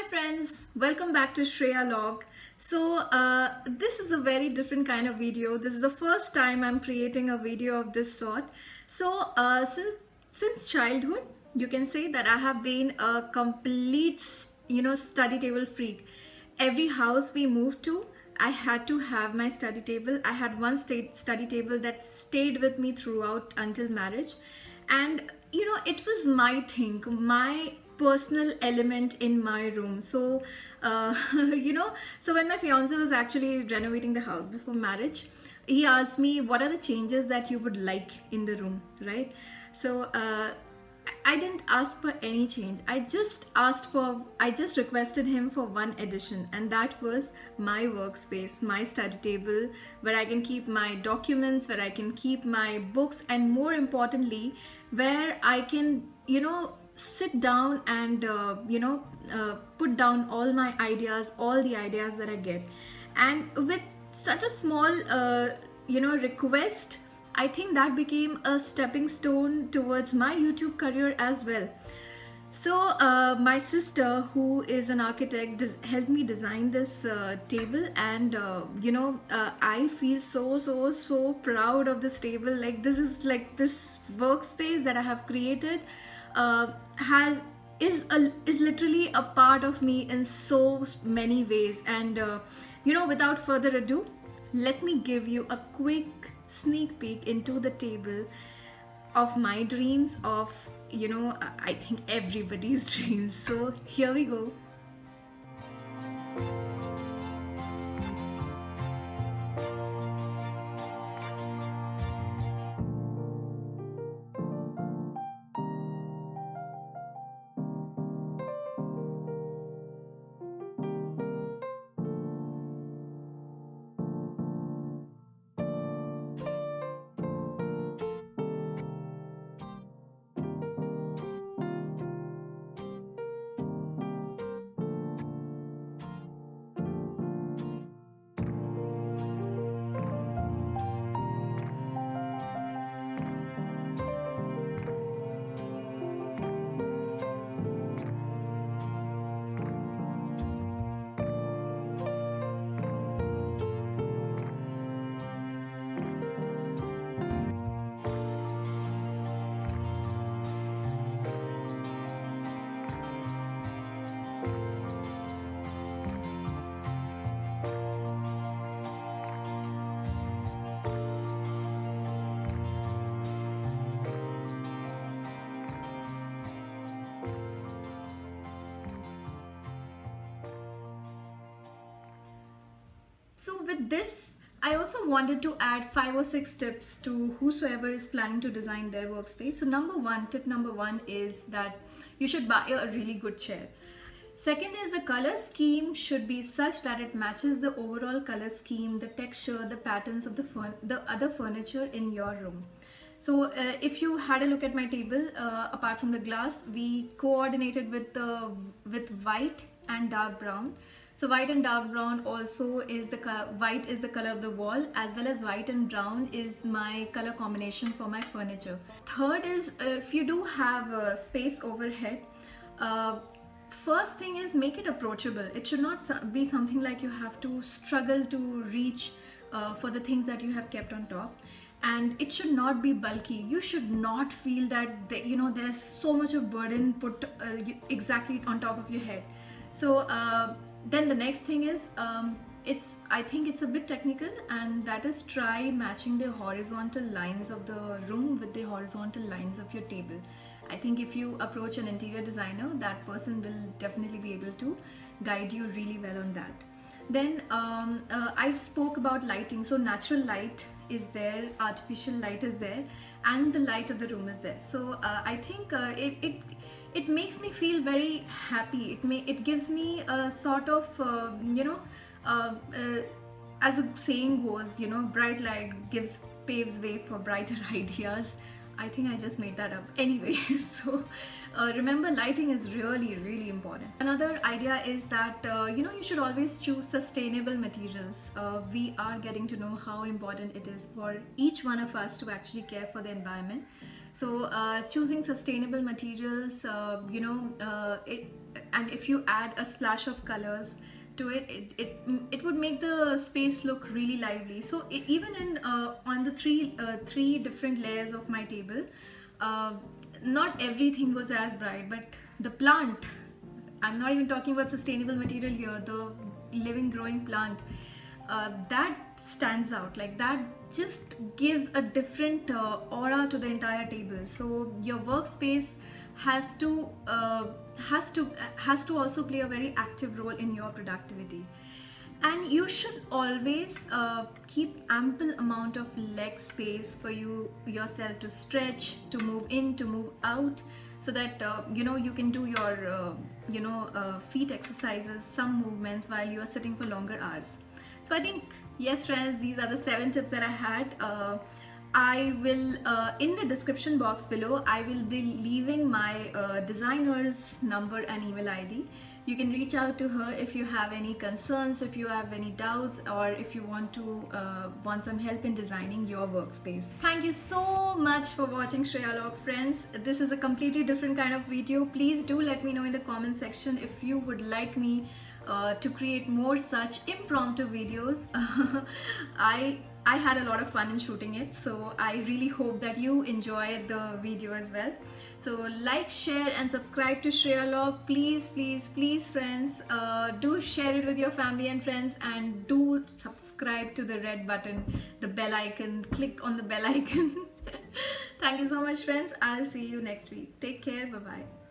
friends, welcome back to Shreya Log. This is a very different kind of video. This is the first time I'm creating a video of this sort. Since childhood, you can say that I have been a complete, study table freak. Every house we moved to, I had to have my study table. I had one study table that stayed with me throughout until marriage, and it was my thing, my personal element in my room. So when my fiance was actually renovating the house before marriage, he asked me what are the changes that you would like in the room, right? So I didn't ask for any change. I just requested him for one addition, and that was my workspace, my study table, where I can keep my documents, where I can keep my books, and more importantly, where I can, sit down and, put down all my ideas, all the ideas that I get. And with such a small, request, I think that became a stepping stone towards my YouTube career as well. My sister, who is an architect, helped me design this table, and I feel so proud of this table. Like this workspace that I have created has is literally a part of me in so many ways. And without further ado, let me give you a quick sneak peek into the table of my dreams, of I think everybody's dreams. So here we go. So with this, I also wanted to add 5 or 6 tips to whosoever is planning to design their workspace. So tip number one is that you should buy a really good chair. Second is the color scheme should be such that it matches the overall color scheme, the texture, the patterns of the other furniture in your room. So if you had a look at my table, apart from the glass, we coordinated with white and dark brown. So white and dark brown also is white is the color of the wall, as well as white and brown is my color combination for my furniture. Third is, if you do have space overhead, first thing is make it approachable. It should not be something like you have to struggle to reach for the things that you have kept on top. And it should not be bulky. You should not feel that there's so much of burden put exactly on top of your head. Then the next thing is, I think it's a bit technical, and that is try matching the horizontal lines of the room with the horizontal lines of your table. I think if you approach an interior designer, that person will definitely be able to guide you really well on that. Then I spoke about lighting. So natural light is there, artificial light is there, and the light of the room is there. So I think it makes me feel very happy. It gives me a sort of as a saying goes, bright light paves way for brighter ideas. I think I just made that up. Anyway, remember, lighting is really important. Another idea is that you should always choose sustainable materials. We are getting to know how important it is for each one of us to actually care for the environment. So choosing sustainable materials, and if you add a splash of colors to it, it would make the space look really lively. So even in on the three different layers of my table, uh, not everything was as bright, but the plant, I'm not even talking about sustainable material here, the living growing plant, that stands out. Like that just gives a different aura to the entire table. So your workspace has to has to also play a very active role in your productivity. And you should always keep ample amount of leg space for yourself to stretch, to move in, to move out, so that you can do your feet exercises, some movements while you are sitting for longer hours. So I think, yes friends, these are the 7 tips that I had. I will, in the description box below, I will be leaving my designer's number and email ID. You can reach out to her if you have any concerns, if you have any doubts, or if you want to want some help in designing your workspace. Thank you so much for watching Shreyalog, friends. This is a completely different kind of video. Please do let me know in the comment section if you would like me to create more such impromptu videos. I had a lot of fun in shooting it, so I really hope that you enjoyed the video as well. So like, share and subscribe to Shreyalog. Please, please, please friends, do share it with your family and friends, and do subscribe to the red button, the bell icon. Click on the bell icon. Thank you so much friends. I'll see you next week. Take care. Bye bye.